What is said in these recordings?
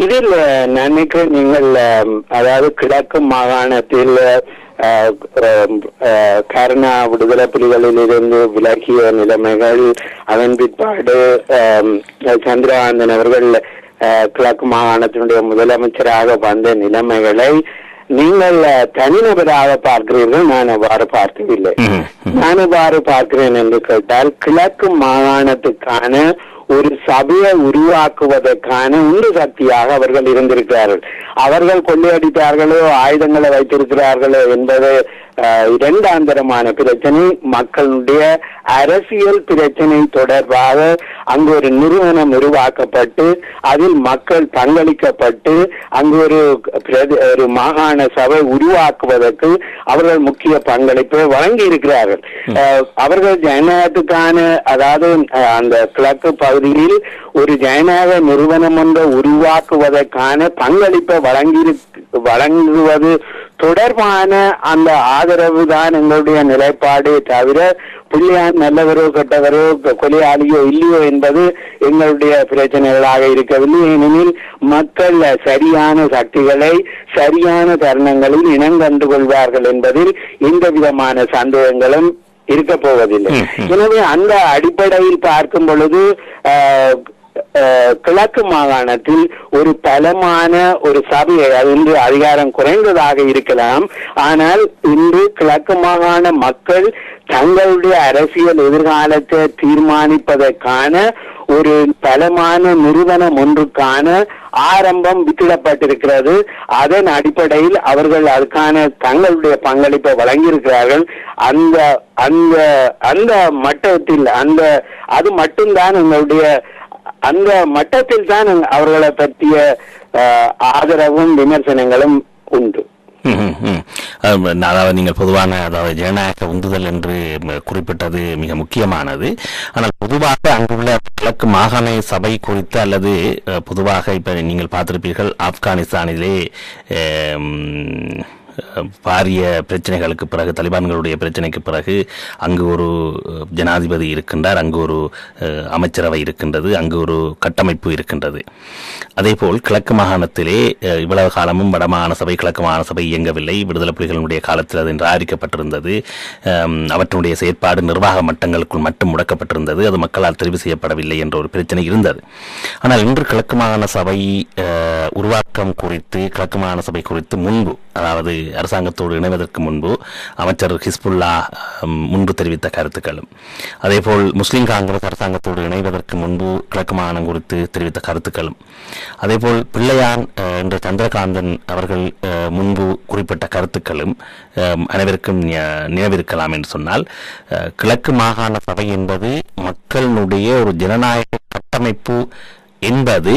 இதில் நினைக்கிறேன் நீங்கள் அதாவது கிழக்கு மாகாணத்தில் கருணா விடுதலை புலிகளில் இருந்து விலகிய நிலைமைகள், அதன் பிற்பாடு சந்திரகாந்தன் அவர்கள் கிழக்கு மாகாணத்தினுடைய முதலமைச்சராக வந்த நிலைமைகளை நீங்கள் தனிநபராக பார்க்கிறீர்கள். நான் அவ்வாறு பார்க்கவில்லை. நான் அவ்வாறு பார்க்கிறேன் என்று கேட்டால், கிழக்கு மாகாணத்துக்கான ஒரு சபையை உருவாக்குவதற்கான உந்து சக்தியாக அவர்கள் இருந்திருக்கிறார்கள். அவர்கள் கொள்ளையடித்தார்களோ ஆயுதங்களை வைத்திருக்கிறார்களோ என்பது இரண்டாந்தரமான பிரச்சனை. மக்களுடைய அரசியல் பிரச்சனை தொடர்பாக அங்கு ஒரு நிறுவனம் உருவாக்கப்பட்டு அதில் மக்கள் பங்களிக்கப்பட்டு அங்கு ஒரு மாகாண சபை உருவாக்குவதற்கு அவர்கள் முக்கிய பங்களிப்பை வழங்கி இருக்கிறார்கள். அவர்கள் ஜனநாயகத்துக்கான, அதாவது அந்த கிழக்கு பகுதியில் ஒரு ஜனநாயக நிறுவனம் ஒன்றை உருவாக்குவதற்கான பங்களிப்பை வழங்குவது தொடர்பான அந்த ஆதரவு தான் எங்களுடைய நிலைப்பாடு. தவிர புள்ளியான் நல்லவரோ கெட்டவரோ கொலையாளியோ இல்லையோ என்பது எங்களுடைய பிரச்சனைகளாக இருக்கவில்லை. ஏனெனில் மக்கள் சரியான சக்திகளை சரியான தருணங்களில் இனங்கண்டு கொள்வார்கள் என்பதில் எந்த விதமான சந்தேகங்களும் இருக்க போவதில்லை. எனவே அந்த அடிப்படையில் பார்க்கும் பொழுது கிழக்கு மாகாணத்தில் ஒரு பலமான ஒரு சபையை, இன்று அதிகாரம் குறைந்ததாக இருக்கலாம், ஆனால் இன்று கிழக்கு மாகாண மக்கள் தங்களுடைய அரசியல் எதிர்காலத்தை தீர்மானிப்பதற்கான ஒரு பலமான நிறுவனம் ஒன்றுக்கான ஆரம்பம் வித்திடப்பட்டிருக்கிறது. அதன் அடிப்படையில் அவர்கள் அதுக்கான தங்களுடைய பங்களிப்பை வழங்கியிருக்கிறார்கள். அந்த அந்த அந்த மட்டத்தில் அது மட்டும்தான் எங்களுடைய அந்த மட்டத்தில் தான் அவர்களை பற்றிய ஆதரவும் விமர்சனங்களும் உண்டு. அதாவது நீங்கள் பொதுவான, அதாவது ஜனநாயக உந்துதல் என்று குறிப்பிட்டது மிக முக்கியமானது. ஆனால் பொதுவாக அங்குள்ள கிழக்கு மாகாண சபை குறித்து, அல்லது பொதுவாக இப்ப நீங்கள் பார்த்திருப்பீர்கள், ஆப்கானிஸ்தானிலே பாரிய பிரச்சனைகளுக்கு பிறகு, தலிபான்களுடைய பிரச்சனைக்கு பிறகு அங்கு ஒரு ஜனாதிபதி இருக்கின்றார், அங்கு ஒரு அமைச்சரவை இருக்கின்றது, அங்கு ஒரு கட்டமைப்பு இருக்கின்றது. அதேபோல் கிழக்கு மாகாணத்திலே இவ்வளவு காலமும் வடமாகாண சபை, கிழக்கு மாகாண சபை இயங்கவில்லை. விடுதலை புலிகளுடைய காலத்தில் அது நிராகரிக்கப்பட்டிருந்தது. அவற்றுடைய செயற்பாடு நிர்வாக மட்டங்களுக்குள் மட்டும் முடக்கப்பட்டிருந்தது. அது மக்களால் தெரிவு செய்யப்படவில்லை என்ற ஒரு பிரச்சனை இருந்தது. ஆனால் இன்று கிழக்கு மாகாண சபை உருவாக்கம் குறித்து, கிழக்கு மாகாண சபை குறித்து முன்பு, அதாவது அரசாங்கத்தோடு இணைவதற்கு முன்பு அமைச்சர் ஹிஸ்புல்லா முன்பு தெரிவித்த கருத்துக்களும், அதேபோல் முஸ்லிம் காங்கிரஸ் அரசாங்கத்தோடு இணைவதற்கு முன்பு கிழக்கு மாகாணம் குறித்து தெரிவித்த கருத்துக்களும், அதேபோல் பிள்ளையான் என்ற சந்திரகாந்தன் அவர்கள் முன்பு குறிப்பிட்ட கருத்துக்களும் அனைவருக்கும் நினைவிருக்கலாம் என்று சொன்னால், கிழக்கு மாகாண சபை என்பது மக்களுடைய ஒரு ஜனநாயக கட்டமைப்பு என்பது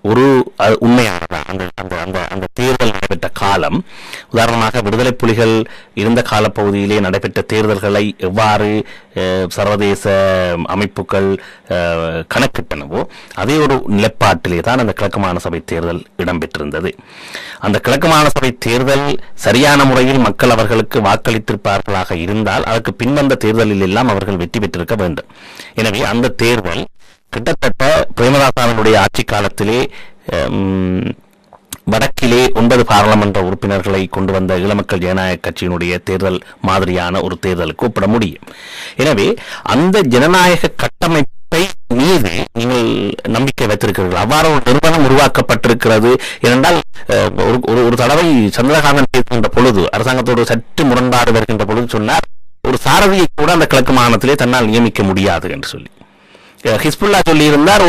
ஒரு உண்மையானதா. அந்த தேர்தல் நடைபெற்ற காலம், உதாரணமாக விடுதலை புலிகள் இருந்த காலப்பகுதியிலே நடைபெற்ற தேர்தல்களை எவ்வாறு சர்வதேச அமைப்புகள் கணக்கிட்டனவோ அதே ஒரு நிலைப்பாட்டிலே தான் அந்த கிழக்கு மாகாண சபை தேர்தல் இடம்பெற்றிருந்தது. அந்த கிழக்கு மாகாண சபை தேர்தல் சரியான முறையில் மக்கள் அவர்களுக்கு வாக்களித்திருப்பார்களாக இருந்தால் அதற்கு பின்வந்த தேர்தலில் எல்லாம் அவர்கள் வெற்றி பெற்றிருக்க வேண்டும். எனவே அந்த தேர்தல் கிட்டத்தட்ட பிரேமதாசாவினுடைய ஆட்சி காலத்திலே வடக்கிலே 9 பாராளுமன்ற உறுப்பினர்களை கொண்டு வந்த ஈழமக்கள் ஜனநாயக கட்சியினுடைய தேர்தல் மாதிரியான ஒரு தேர்தலுக்கு ஒப்பிட முடியும். எனவே அந்த ஜனநாயக கட்டமைப்பை மீது நீங்கள் நம்பிக்கை வைத்திருக்கிறீர்கள். அவ்வாறு ஒரு நிறுவனம் உருவாக்கப்பட்டிருக்கிறது. ஏனென்றால் ஒரு தடவை சந்திரகாந்தன் பேசுகின்ற பொழுது, அரசாங்கத்தோடு சற்று முரண்பாடு வருகின்ற பொழுது சொன்னார், ஒரு சாரதியை கூட அந்த கிழக்கு மாகாணத்திலே தன்னால் நியமிக்க முடியாது என்று சொல்லி. ஹிஸ்புல்லா சொல்லியிருந்தார்,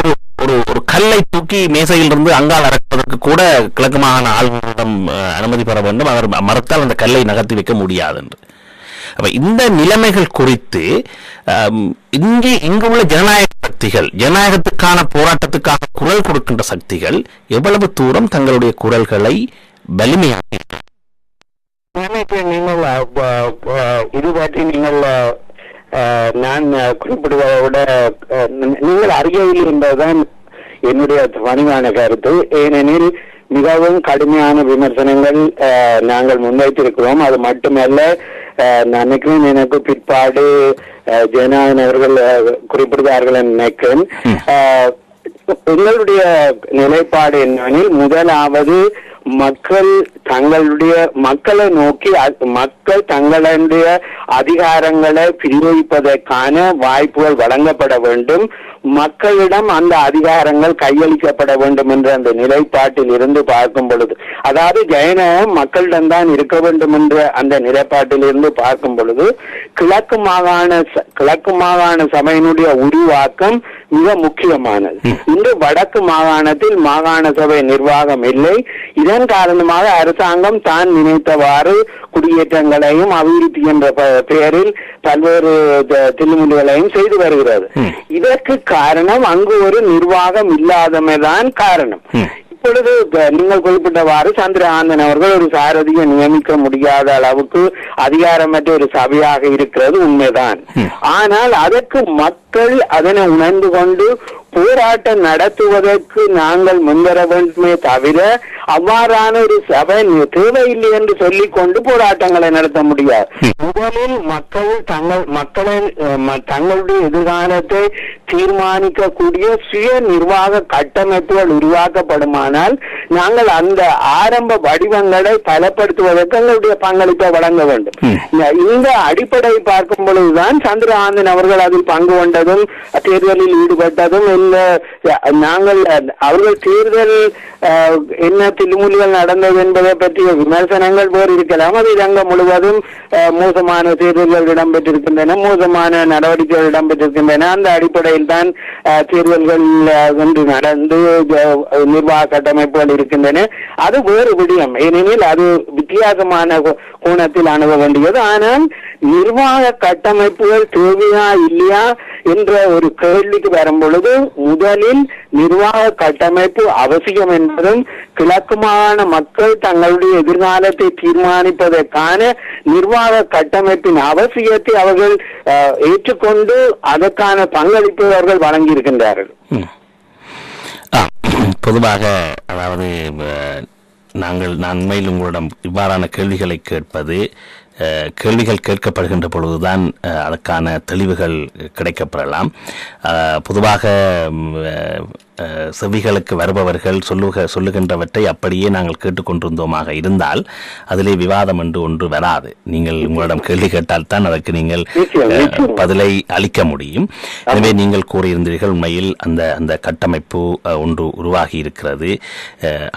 ஒரு கல்லை தூக்கி மேசையிலிருந்து அங்கால் அறப்பதற்கு கூட கிழக்கு மாகாண ஆளுநரிடம் அனுமதி பெற வேண்டும், அவர் மறுத்தால் அந்த கல்லை நகர்த்தி வைக்க முடியாது என்று. அப்ப இந்த நிலைமைகள் குறித்து இங்குள்ள ஜனநாயக சக்திகள், ஜனநாயகத்துக்கான போராட்டத்துக்காக குரல் கொடுக்கின்ற சக்திகள் எவ்வளவு தூரம் தங்களுடைய குரல்களை வலிமையாக நீங்கள் இது பற்றி நீங்கள் நான் குறிப்பிடுவதை விட நீங்கள் அறியவில்லை என்பதுதான் என்னுடைய பணிவான கருத்து. ஏனெனில் மிகவும் கடுமையான விமர்சனங்கள் நாங்கள் முன்வைத்திருக்கிறோம். அது மட்டுமல்ல, நினைக்கிறேன் எனக்கு பிற்பாடு ஜெயநாதன் அவர்கள் குறிப்பிடுவார்கள் நினைக்கிறேன். எங்களுடைய நிலைப்பாடு என்னவெனில், முதலாவது மக்களை நோக்கி மக்கள் தங்களுடைய அதிகாரங்களை பிரயோகிப்பதற்கான வாய்ப்புகள் வழங்கப்பட வேண்டும். மக்களிடம் அந்த அதிகாரங்கள் கையளிக்கப்பட வேண்டும் என்ற அந்த நிலைப்பாட்டில் இருந்து பார்க்கும் பொழுது, அதாவது ஜனநாயகம் மக்களிடம்தான் இருக்க வேண்டும் என்ற அந்த நிலைப்பாட்டில் இருந்து பார்க்கும் பொழுது, கிழக்கு மாகாண சபையினுடைய உருவாக்கம் மிக முக்கியமானது. இன்று வடக்கு மாகாணத்தில் மாகாண சபை நிர்வாகம் இல்லை. இதன் காரணமாக அரசாங்கம் தான் நினைத்தவாறு குடியேற்றங்களையும் அபிவிருத்தி என்ற பெயரில் பல்வேறு தில்லுமுல்லுகளையும் செய்து வருகிறது. இதற்கு காரணம் அங்கு ஒரு நிர்வாகம் இல்லாதமைதான் காரணம். இப்பொழுது நீங்கள் குறிப்பிட்டவாறு சந்திரகாந்தன் அவர்கள் ஒரு சாரதியை நியமிக்க முடியாத அளவுக்கு அதிகாரமற்ற ஒரு சபையாக இருக்கிறது உண்மைதான். ஆனால் அதற்கு மக்கள் அதனை உணர்ந்து கொண்டு போராட்டம் நடத்துவதற்கு நாங்கள் முன்வர வேண்டுமே தவிர அவ்வாறான ஒரு சபை தேவையில்லை என்று சொல்லிக் கொண்டு போராட்டங்களை நடத்த முடியாது. முதலில் தங்களுடைய எதிர்காலத்தை தீர்மானிக்கக்கூடிய சுய நிர்வாக கட்டமைப்புகள் உருவாக்கப்படுமானால் நாங்கள் அந்த ஆரம்ப வடிவங்களை பலப்படுத்துவதற்கு எங்களுடைய பங்களிப்பை வழங்க வேண்டும். இந்த அடிப்படையை பார்க்கும் பொழுதுதான் சந்திரகாந்தன் அவர்கள் அதில் பங்கு கொண்டதும் தேர்தலில் ஈடுபட்டதும் அவர்கள் தேர்தல் என்ன தில்லுமுல்லுகள் நடந்தது என்பதை பற்றிய விமர்சனங்கள் வேறு இருக்கலாம். அது இலங்கை முழுவதும் மோசமான தேர்தல்கள் இடம்பெற்றிருக்கின்றன, மோசமான நடவடிக்கைகள் இடம்பெற்றிருக்கின்றன. அந்த அடிப்படையில் தான் தேர்தல்கள் ஒன்று நடந்து நிர்வாக கட்டமைப்புகள் இருக்கின்றன. அது வேறு விடயம், ஏனெனில் அது வித்தியாசமான கோணத்தில் அணுக வேண்டியது. ஆனால் நிர்வாக கட்டமைப்புகள் தேவையா இல்லையா என்ற ஒரு கேள்விக்கு வரும் பொழுது முதலில் நிர்வாக கட்டமைப்பு அவசியம் என்பதும், கிழக்கு மாகாண மக்கள் தங்களுடைய எதிர்காலத்தை தீர்மானிப்பதற்கான நிர்வாக கட்டமைப்பின் அவசியத்தை அவர்கள் ஏற்றுக்கொண்டு அதற்கான பங்களிப்பு அவர்கள் வழங்கியிருக்கின்றார்கள். பொதுவாக அதாவது நான் உண்மையில் உங்களிடம் இவ்வாறான கேள்விகளை கேட்பது, கேள்விகள் கேட்கப்படுகின்ற பொழுதுதான் அதற்கான தெளிவுகள் கிடைக்கப்பெறலாம். பொதுவாக செவிகளுக்கு வருபவர்கள் சொல்லுகின்றவற்றை அப்படியே நாங்கள் கேட்டுக்கொண்டிருந்தோமாக இருந்தால் அதிலே விவாதம் என்று ஒன்று வராது. நீங்கள் உங்களிடம் கேள்வி கேட்டால் தான் அதற்கு நீங்கள் பதிலை அளிக்க முடியும். எனவே நீங்கள் கூறியிருந்தீர்கள், உண்மையில் அந்த கட்டமைப்பு ஒன்று உருவாகி இருக்கிறது.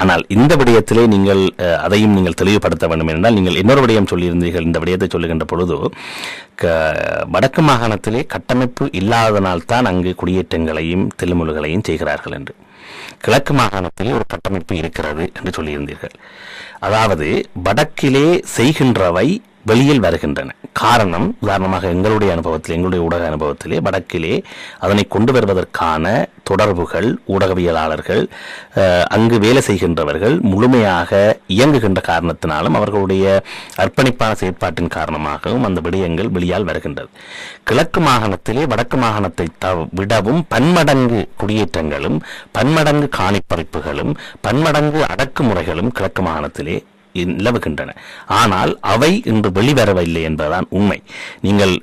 ஆனால் இந்த விடயத்திலே நீங்கள் அதையும் நீங்கள் தெளிவுபடுத்த வேண்டும் என்றால், நீங்கள் இன்னொரு விடயம் சொல்லியிருந்தீர்கள். இந்த விடயத்தை சொல்லுகின்ற பொழுது வடக்கு மாகாணத்திலே கட்டமைப்பு இல்லாததனால்தான் அங்கு குடியேற்றங்களையும் தில்லுமுல்லுகளையும் செய்கிறார்கள் என்று. கிழக்கு மாகாணத்திலே ஒரு கட்டமைப்பு இருக்கிறது என்று சொல்லியிருந்தீர்கள். அதாவது வடக்கிலே செய்கின்றவை வெளியில் வருகின்றன. காரணம், உதாரணமாக எங்களுடைய அனுபவத்தில், எங்களுடைய ஊடக அனுபவத்திலே வடக்கிலே அதனை கொண்டு வருவதற்கான தொடர்புகள், ஊடகவியலாளர்கள், அங்கு வேலை செய்கின்றவர்கள் முழுமையாக இயங்குகின்ற காரணத்தினாலும் அவர்களுடைய அர்ப்பணிப்பான செயற்பாட்டின் காரணமாகவும் அந்த விடயங்கள் வெளியால் வருகின்றது. கிழக்கு மாகாணத்திலே வடக்கு மாகாணத்தை விடவும் பன்மடங்கு குடியேற்றங்களும் பன்மடங்கு காணிப்பறிப்புகளும் பன்மடங்கு அடக்குமுறைகளும் கிழக்கு மாகாணத்திலே நிலவுகின்றன. ஆனால் அவை இன்று வெளிவரவில்லை என்பதுதான் உண்மை. நீங்கள்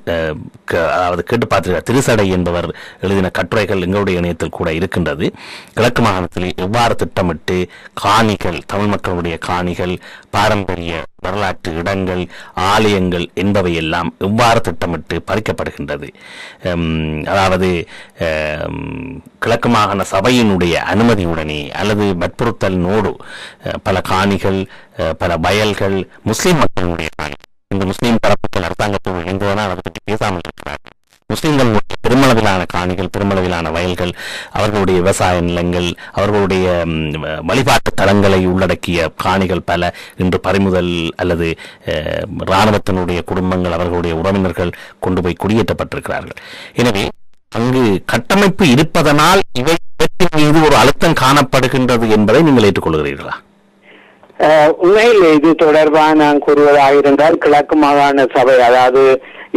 அதாவது கேட்டு பார்த்திருக்க திருசடை என்பவர் எழுதின கட்டுரைகள் எங்களுடைய இணையத்தில் கூட இருக்கின்றது. கிழக்கு மாகாணத்தில் எவ்வாறு திட்டமிட்டு காணிகள், தமிழ் மக்களுடைய காணிகள், பாரம்பரிய வரலாற்று இடங்கள், ஆலயங்கள் என்பவையெல்லாம் எவ்வாறு திட்டமிட்டு பறிக்கப்படுகின்றது. அதாவது கிழக்கு மாகாண சபையினுடைய அனுமதியுடனே அல்லது வற்புறுத்தலினோடு பல காணிகள், பல வயல்கள் முஸ்லிம் மக்களுடைய காணி, இந்த முஸ்லிம் தரப்புகள் அரசாங்கத்தோடு இணைந்ததனால் அதை பற்றி பேசாமல் இருக்கிறார். முஸ்லிம்களுடைய பெருமளவிலான காணிகள், பெருமளவிலான வயல்கள், அவர்களுடைய விவசாய நிலங்கள், அவர்களுடைய வழிபாட்டு தலங்களை உள்ளடக்கிய காணிகள் பல இன்று பறிமுதல் அல்லது இராணுவத்தினுடைய குடும்பங்கள், அவர்களுடைய உறவினர்கள் கொண்டு போய் குடியேற்றப்பட்டிருக்கிறார்கள். எனவே அங்கு கட்டமைப்பு இருப்பதனால் இவை மீது ஒரு அழுத்தம் காணப்படுகின்றது என்பதை நீங்கள் ஏற்றுக்கொள்கிறீர்களா? உண்மையில் இது தொடர்பாக நான் கூறுவதாக இருந்தால், கிழக்கு மாகாண சபை, அதாவது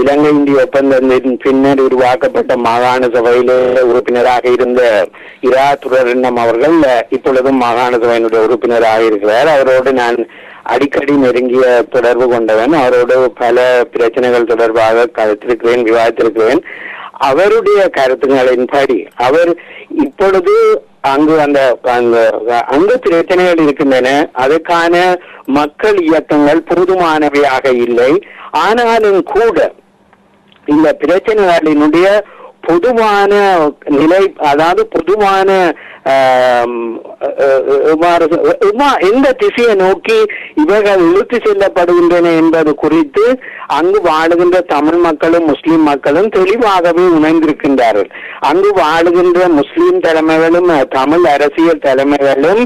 இலங்கை இந்திய ஒப்பந்தத்தின் பின்னர் உருவாக்கப்பட்ட மாகாண சபையிலே உறுப்பினராக இருந்த இரா துரரண்ணம் அவர்கள் இப்பொழுதும் மாகாண சபையினுடைய உறுப்பினராக இருக்கிறார். அவரோடு நான் அடிக்கடி நெருங்கிய தொடர்பு கொண்டவன். அவரோடு பல பிரச்சனைகள் தொடர்பாக விவாதித்திருக்கிறேன். அவருடைய கருத்துக்களின்படி அவர் இப்பொழுது அங்கு அந்த அங்கு பிரச்சனைகள் இருக்கின்றன. அதுக்கான மக்கள் இயக்கங்கள் போதுமானவையாக இல்லை. ஆனாலும் கூட இந்த பிரச்சனைகளினுடைய பொதுவான நிலை, அதாவது பொதுவான எந்த திசையை நோக்கி இவர்கள் இழுத்து செல்லப்படுகின்றன என்பது குறித்து அங்கு வாழுகின்ற தமிழ் மக்களும் முஸ்லிம் மக்களும் தெளிவாகவே உணர்ந்திருக்கின்றார்கள். அங்கு வாழுகின்ற முஸ்லிம் தலைமைகளும் தமிழ் அரசியல் தலைமைகளும்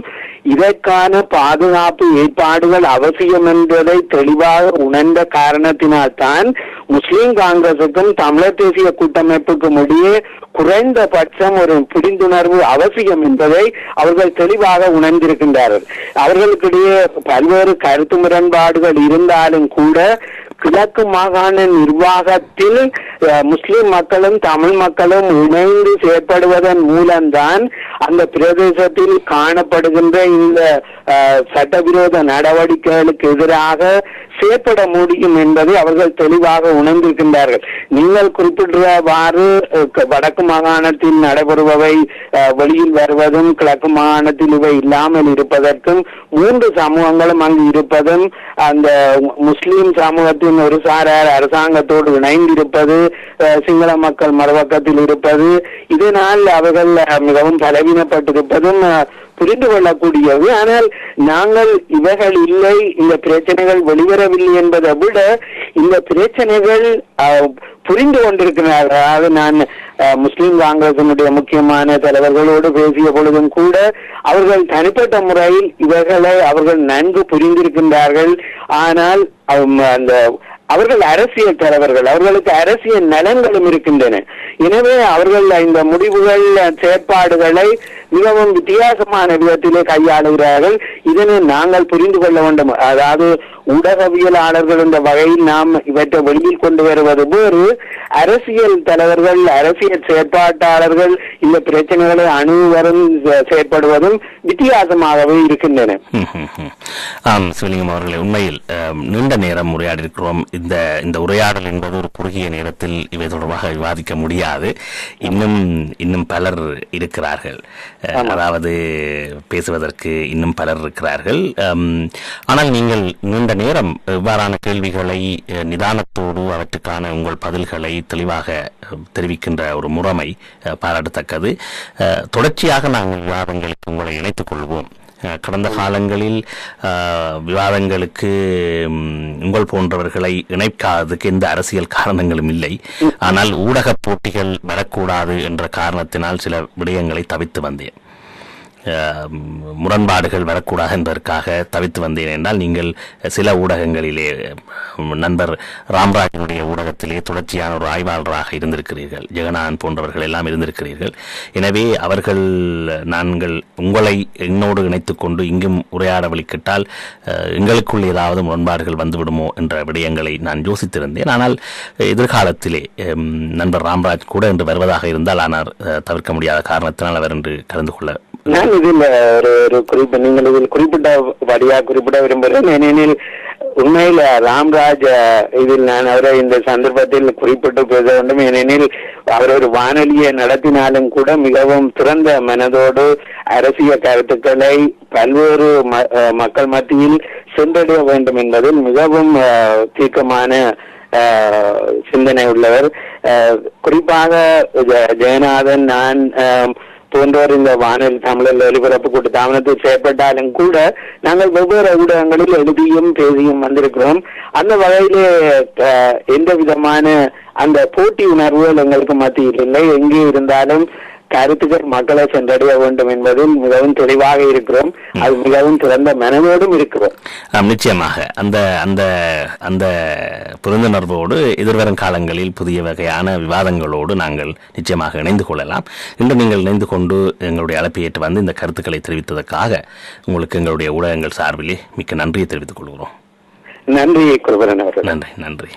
இதற்கான பாதுகாப்பு ஏற்பாடுகள் அவசியம் என்பதை தெளிவாக உணர்ந்த காரணத்தினால்தான் முஸ்லிம் காங்கிரசுக்கும் தமிழர் தேசிய கூட்டமைப்புக்கும் இடையே குறைந்தபட்சம் ஒரு புரிந்துணர்வு அவசியம் என்பதை அவர்கள் தெளிவாக உணர்ந்திருக்கின்றார்கள். அவர்களுக்கிடையே பல்வேறு கருத்து முரண்பாடுகள் இருந்தாலும் கூட கிழக்கு மாகாண நிர்வாகத்தில் முஸ்லிம் மக்களும் தமிழ் மக்களும் இணைந்து செயற்படுவதன் மூலம்தான் அந்த பிரதேசத்தில் காணப்படுகின்ற இந்த சட்டவிரோத நடவடிக்கைகளுக்கு எதிராக செயற்பட முடியும் என்பதை அவர்கள் தெளிவாக உணர்ந்திருக்கின்றார்கள். நீங்கள் குறிப்பிட்டவாறு வடக்கு மாகாணத்தில் நடைபெறுபவை வெளியில் வருவதும் கிழக்கு மாகாணத்தில் இவை இல்லாமல் இருப்பதற்கும் 3 சமூகங்களும் அங்கு இருப்பதும் அந்த முஸ்லிம் சமூகத்தின் ஒரு சாரார் அரசாங்கத்தோடு இணைந்திருப்பது, சிங்கள மக்கள் மறுபக்கத்தில் இருப்பது, இதனால் அவர்கள் மிகவும் பலவீனப்பட்டிருப்பதும் புரிந்து கொள்ளக்கூடியது. ஆனால் நாங்கள் இவைகள் இல்லை, இந்த பிரச்சனைகள் வெளிவரவில்லை என்பதை விட இந்த பிரச்சனைகள் புரிந்து கொண்டிருக்கிறார்கள். அதாவது நான் முஸ்லிம் காங்கிரசினுடைய முக்கியமான தலைவர்களோடு பேசிய பொழுதும் கூட அவர்கள் தனிப்பட்ட முறையில் இவர்களை அவர்கள் நன்கு புரிந்திருக்கின்றார்கள். ஆனால் அந்த அவர்கள் அரசியல் தலைவர்கள், அவர்களுக்கு அரசியல் நலன்களும் இருக்கின்றன. எனவே அவர்கள் இந்த முடிவுகள் செயற்பாடுகளை மிகவும் வித்தியாசமான விதத்திலே கையாளுகிறார்கள். இதனை நாங்கள் புரிந்து கொள்ள வேண்டும். அதாவது ஊடகவியலாளர்கள் என்ற வகையில் நாம் இவற்றை வெளியில் கொண்டு வருவது வேறு, அரசியல் தலைவர்கள் அரசியல் செயற்பாட்டாளர்கள் இந்த பிரச்சனைகளை அணுகுவதும் செயற்படுவதும் வித்தியாசமாகவே இருக்கின்றன. சிவலிங்கம் அவர்களே, உண்மையில் நீண்ட நேரம் உரையாடி இருக்கிறோம். இந்த உரையாடல் என்பது ஒரு குறுகிய நேரத்தில் இவை தொடர்பாக விவாதிக்க முடியாது. இன்னும் பலர் இருக்கிறார்கள், அதாவது பேசுவதற்கு இன்னும் பலர் இருக்கிறார்கள். ஆனால் நீங்கள் நீண்ட நேரம் இவ்வாறான கேள்விகளை நிதானத்தோடு அவற்றுக்கான உங்கள் பதில்களை தெளிவாக தெரிவிக்கின்ற ஒரு முறைமை பாராட்டத்தக்கது. தொடர்ச்சியாக நாங்கள் விவாதங்களுக்கு உங்களை இணைத்துக் கொள்வோம். கடந்த காலங்களில் விவாதங்களுக்கு உங்கள் போன்றவர்களை இணைக்காததுக்கு எந்த அரசியல் காரணங்களும் இல்லை. ஆனால் ஊடக போட்டிகள் வரக்கூடாது என்ற காரணத்தினால் சில விடயங்களை தவிர்த்து வந்தேன். முரண்பாடுகள் வரக்கூடாது என்பதற்காக தவித்து வந்தேன் என்றால், நீங்கள் சில ஊடகங்களிலே நண்பர் ராம்ராஜனுடைய ஊடகத்திலே தொடர்ச்சியான ஒரு ஆய்வாளராக இருந்திருக்கிறீர்கள், ஜெகநாதன் போன்றவர்கள் எல்லாம் இருந்திருக்கிறீர்கள். எனவே அவர்கள் நாங்கள் உங்களை என்னோடு இணைத்துக் கொண்டு இங்கும் உரையாட வழிக்கிட்டால் எங்களுக்குள் ஏதாவது முரண்பாடுகள் வந்துவிடுமோ என்ற விடயங்களை நான் யோசித்திருந்தேன். ஆனால் எதிர்காலத்திலே நண்பர் ராம்ராஜ் கூட என்று வருவதாக இருந்தால், ஆனால் தவிர்க்க முடியாத காரணத்தினால் அவர் என்று கலந்து கொள்ள நான் இதில் ஒரு குறிப்பு நீங்கள் இதில் குறிப்பிட விரும்புகிறேன். ஏனெனில் உண்மையில் ராம்ராஜ் இதில் நான் அவரை இந்த சந்தர்ப்பத்தில் குறிப்பிட்டு பேச வேண்டும். ஏனெனில் அவர் ஒரு வானொலியை நடத்தினாலும் கூட மிகவும் திறந்த மனதோடு அரசியல் கருத்துக்களை பல்வேறு மக்கள் மத்தியில் சென்றடைய வேண்டும் என்பதில் மிகவும் தீர்க்கமான சிந்தனை உள்ளவர். குறிப்பாக ஜெகநாதன், நான் போன்றோர் இந்த வானொலி தமிழில் ஒலிபரப்பு கூட்டு தாமனத்தில் செயற்பட்டாலும் கூட நாங்கள் வெவ்வேறு ஊடகங்களில் எழுதியும் பேசியும் வந்திருக்கிறோம். அந்த வகையிலே எந்த விதமான அந்த போட்டி உணர்வுகள் எங்களுக்கு மத்தியில் இல்லை. எங்கே இருந்தாலும் கருத்துக்கள் மக்களை சென்றடைய வேண்டும் என்பதில் மிகவும் தெளிவாக இருக்கிறோம். அது மிகவும் சிறந்த மனதோடும் இருக்கிறோம். நிச்சயமாக அந்த அந்த அந்த புரிந்துணர்வோடு எதிர்வரும் காலங்களில் புதிய வகையான விவாதங்களோடு நாங்கள் நிச்சயமாக இணைந்து கொள்ளலாம். இன்று நீங்கள் இணைந்து கொண்டு எங்களுடைய அழைப்பை ஏற்று வந்து இந்த கருத்துக்களை தெரிவித்ததற்காக உங்களுக்கு எங்களுடைய ஊடகங்கள் சார்பிலே மிக்க நன்றியை தெரிவித்துக் கொள்கிறோம். நன்றி குருபரன் அவர்கள். நன்றி.